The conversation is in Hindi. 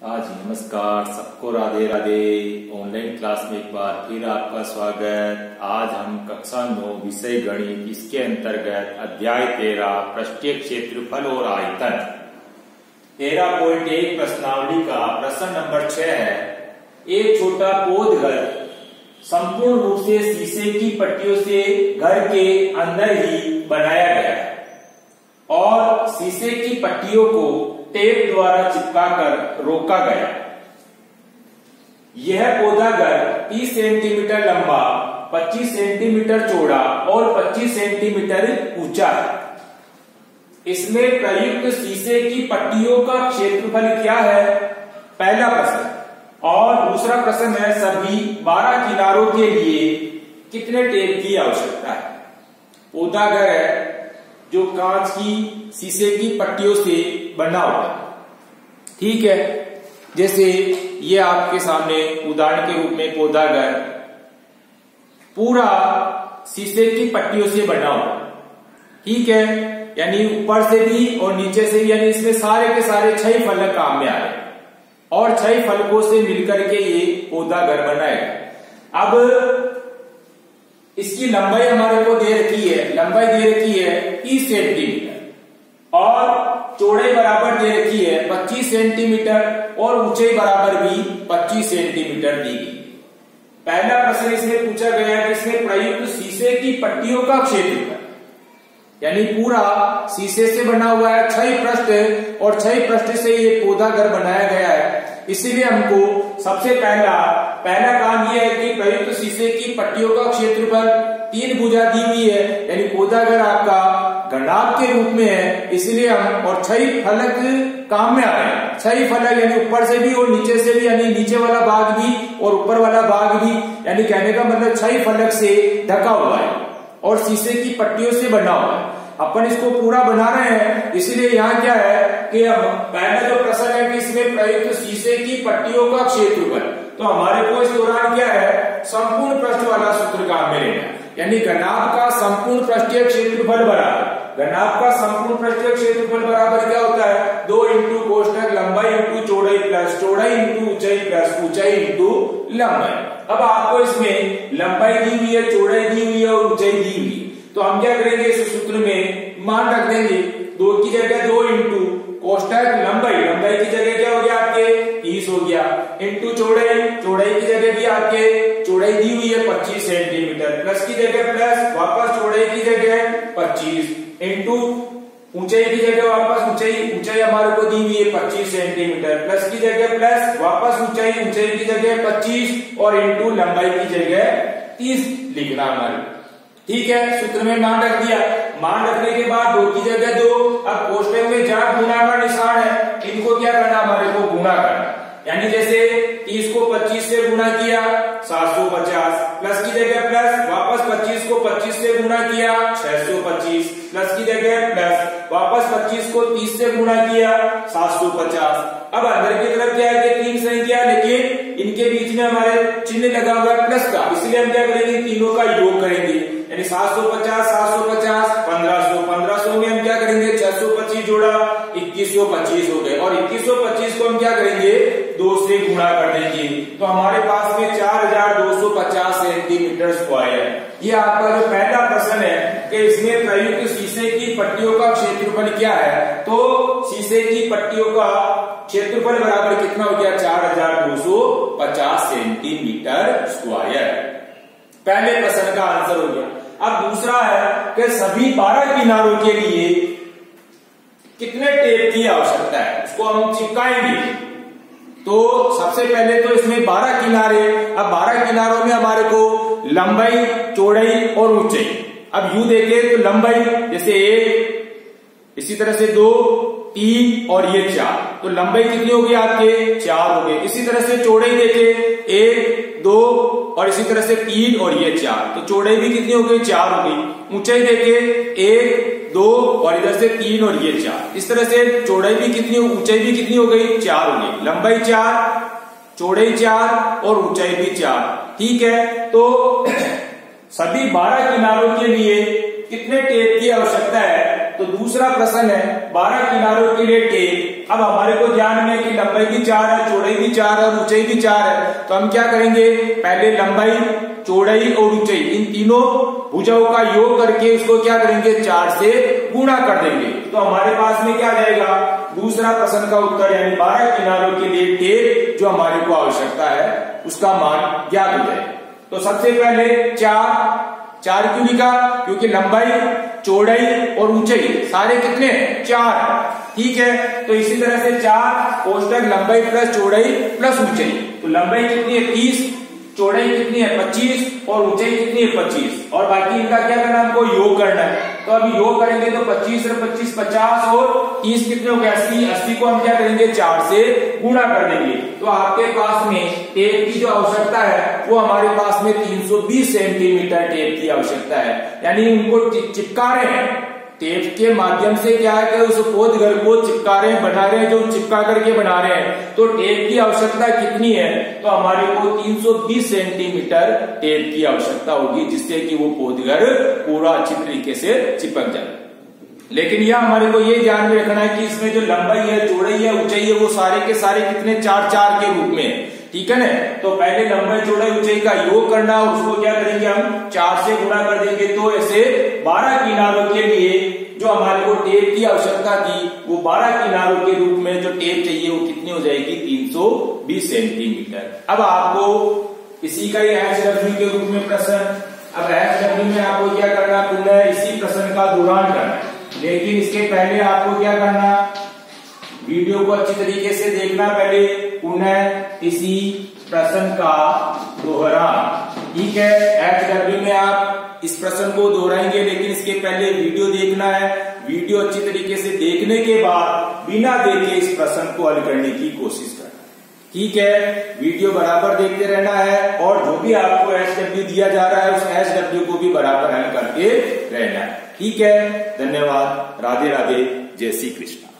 आज नमस्कार सबको, राधे राधे। ऑनलाइन क्लास में एक बार फिर आपका स्वागत। आज हम कक्षा 9 विषय गणित, इसके अंतर्गत अध्याय 13 पृष्ठीय क्षेत्रफल और आयतन 13.1 प्रश्नावली का प्रश्न नंबर 6 है। एक छोटा पौध घर संपूर्ण रूप से शीशे की पट्टियों से घर के अंदर ही बनाया गया है और शीशे की पट्टियों को टेप द्वारा चिपकाकर रोका गया। यह पौधा घर 30 सेंटीमीटर लंबा, 25 सेंटीमीटर चौड़ा और 25 सेंटीमीटर ऊंचा है। इसमें प्रयुक्त शीशे की पट्टियों का क्षेत्रफल क्या है? पहला प्रश्न। और दूसरा प्रश्न है, सभी 12 किनारों के लिए कितने टेप की आवश्यकता है? पौधा घर है जो कांच की शीशे की पट्टियों से बना हुआ है, ठीक है। जैसे ये आपके सामने उदाहरण के रूप में पौधा घर पूरा शीशे की पट्टियों से बना हुआ, ठीक है। यानी ऊपर से भी और नीचे से, यानी इसमें सारे के सारे 6 फलक काम में आ रहे हैं और 6 फलकों से मिलकर के ये पौधा घर बनाएगा। अब इसकी लंबाई हमारे को दे रखी है, लंबाई दे रखी है 30 सेंटीमीटर और चौड़ाई बराबर दे रखी है 25 सेंटीमीटर और ऊंचाई बराबर भी 25 सेंटीमीटर दी गई। पहला प्रश्न इसमें पूछा गया है कि इसमें प्रयुक्त शीशे की पट्टियों का क्षेत्रफल, यानी पूरा शीशे से बना हुआ है 6 पृष्ठ और 6 पृष्ठ से ये पौधा घर बनाया गया है। इसीलिए हमको सबसे पहला काम यह है कि प्रयुक्त शीशे की पट्टियों का क्षेत्रफल 3 भुजा दी हुई है, यानी पौधा घर आपका घनाभ के रूप में है। इसलिए हम और 6 फलक काम में आ रहे हैं। 6 फलक यानी ऊपर से भी और नीचे से भी, यानी नीचे वाला भाग भी और ऊपर वाला भाग भी, यानी कहने का मतलब 6 फलक से ढका हुआ है और शीशे की पट्टियों से बना हुआ है। अपन इसको पूरा बना रहे हैं, इसीलिए यहाँ क्या है कि अब पहला जो प्रश्न है कि इसमें प्रयुक्त शीशे की पट्टियों का क्षेत्रफल, तो हमारे को इस दौरान क्या है, संपूर्ण पृष्ठ वाला सूत्र काम में लेना है। यानी घनाभ का संपूर्ण पृष्ठीय क्षेत्रफल बराबर, घनाभ का संपूर्ण पृष्ठीय क्षेत्रफल बराबर क्या होता है, 2 इंटू कोष्ठक लंबाई इंटू चौड़ाई प्लस चौड़ाई इंटू ऊंचाई प्लस ऊंचाई इंटू लंबाई। अब आपको इसमें लंबाई दी हुई है, चौड़ाई दी हुई है और ऊंचाई दी हुई है, तो हम क्या करेंगे, इस सूत्र में मान रख देंगे। 2 की जगह 2 इंटू कोष्ठक लंबाई की जगह क्या हो गया आपके 30 हो गया, इंटू चौड़ाई की जगह भी आपके चौड़ाई दी हुई है 25 सेंटीमीटर, प्लस की जगह प्लस, वापस चौड़ाई की जगह 25, इंटू ऊंचाई की जगह वापस ऊंचाई हमारे को दी हुई है 25 सेंटीमीटर, प्लस की जगह प्लस, वापस ऊंचाई की जगह 25 और इंटू लंबाई की जगह 30 लिखना हमारे, ठीक है। सूत्र में मान रख दिया। मान रखने के बाद 2 की जगह 2, अब कोष्ठक में जहां गुणा का निशान है, इनको क्या करना, हमारे को गुणा करना। यानी जैसे 30 को 25 से गुणा किया 750, प्लस की जगह प्लस, वापस 25 को 25 से गुणा किया 625, प्लस की जगह प्लस, वापस 25 को 30 से गुणा किया 750। अब अंदर की तरफ क्या है कि 3 संख्या, लेकिन इनके बीच में हमारे चिन्ह लगा हुआ है प्लस का, इसलिए हम क्या करेंगे, तीनों का योग करेंगे। यानी 750 750 1500 में हम क्या करेंगे, 625 जोड़ा 2125 हो गए और 2125 को हम क्या करेंगे, 2 से गुणा कर देंगे, तो हमारे पास में 4250 सेंटीमीटर स्क्वायर। ये आपका जो पहला प्रश्न है कि इसमें प्रयुक्त शीशे की पट्टियों का क्षेत्रफल क्या है, तो शीशे की पट्टियों का क्षेत्रफल बराबर कितना हो गया, 4250 सेंटीमीटर स्क्वायर। पहले प्रश्न का आंसर हो गया। अब दूसरा है कि सभी 12 किनारों के लिए कितने टेप की आवश्यकता है, उसको हम चिपकाएंगे। तो सबसे पहले तो इसमें 12 किनारे, अब 12 किनारों में हमारे को लंबाई, चौड़ाई और ऊंचाई, अब यूं देखें तो लंबाई जैसे 1, इसी तरह से 2, 3 और ये 4, तो लंबाई कितनी होगी आपके 4 हो गए। इसी तरह से चौड़ाई देखें 1, 2 और इसी तरह से 3 और ये 4, तो चौड़ाई भी कितनी हो गई 4 हो गई। ऊंचाई देखें 1, 2 और इधर से 3 और ये 4, इस तरह से चौड़ाई भी कितनी, ऊंचाई भी कितनी हो गई 4 हो गई। लंबाई 4, चौड़ाई 4 और ऊंचाई भी 4, ठीक है। तो सभी 12 किनारों के लिए कितने टेप की आवश्यकता है, तो तो दूसरा प्रश्न है 12 किनारों के लिए टेप। अब हमारे को ध्यान में कि लंबाई भी 4 है, चौड़ाई भी 4 है और ऊंचाई भी 4 है, तो हम क्या करेंगे, पहले लंबाई, चौड़ाई और ऊंचाई इन तीनों भुजाओं का योग करके इसको क्या करेंगे, 4 से गुणा कर देंगे। तो हमारे पास में क्या आ जाएगा, दूसरा प्रश्न का उत्तर यानी 12 किनारों के लिए टेप जो हमारे को आवश्यकता है उसका मान ज्ञात हो जाए। तो सबसे पहले 4 क्यों लिखा, क्योंकि लंबाई, चौड़ाई और ऊंचाई सारे कितने, 4, ठीक है। तो इसी तरह से 4 कोष्टक लंबाई प्लस चौड़ाई प्लस ऊंचाई, तो लंबाई कितनी है 30, चौड़ाई कितनी है 25 और ऊंचाई कितनी है 25, और बाकी इनका क्या करना है, हमको योग करना है। तो अभी योग करेंगे तो 25 और 25 50 और 30 कितने हो गए 80, 80 को हम क्या करेंगे 4 से गुणा कर देंगे। तो आपके पास में टेप की जो आवश्यकता है वो हमारे पास में 320 सेंटीमीटर टेप की आवश्यकता है, यानी उनको चिपका रहे हैं टेप के माध्यम से, क्या है कि उस पोत घर को चिपका रहे हैं, बना रहे हैं, जो चिपका करके बना रहे हैं। तो टेप की आवश्यकता कितनी है, तो हमारे को 320 सेंटीमीटर टेप की आवश्यकता होगी, जिससे कि वो पोत घर पूरा अच्छी तरीके से चिपक जाए। लेकिन यह हमारे को ये ध्यान में रखना है कि इसमें जो लंबाई है, चौड़ाई है, ऊंचाई है, वो सारे के सारे कितने 4 के रूप में, ठीक है ना। तो पहले लंबाई, चौड़ाई, ऊंचाई का योग करना और उसको क्या करेंगे हम 4 से गुणा कर देंगे। तो ऐसे 12 किनारों के लिए जो हमारे को टेप की आवश्यकता थी वो 12 किनारों के रूप में जो टेप चाहिए वो कितनी हो जाएगी 320 सेंटीमीटर। अब आपको इसी का ही HW के रूप में प्रश्न, अब HW में आपको क्या करना, पुनः इसी प्रश्न का दोहरान करना है, लेकिन इसके पहले आपको क्या करना, वीडियो को अच्छी तरीके से देखना, पहले पुनः इसी प्रश्न का दोहरान, ठीक है। HW में आप इस प्रश्न को दोहराएंगे, लेकिन इसके पहले वीडियो देखना है। वीडियो अच्छी तरीके से देखने के बाद बिना देखे इस प्रश्न को हल करने की कोशिश करना, ठीक है। वीडियो बराबर देखते रहना है और जो भी आपको HW दिया जा रहा है उस HW को भी बराबर हल करके रहना है, ठीक है। धन्यवाद, राधे राधे, जय श्री कृष्ण।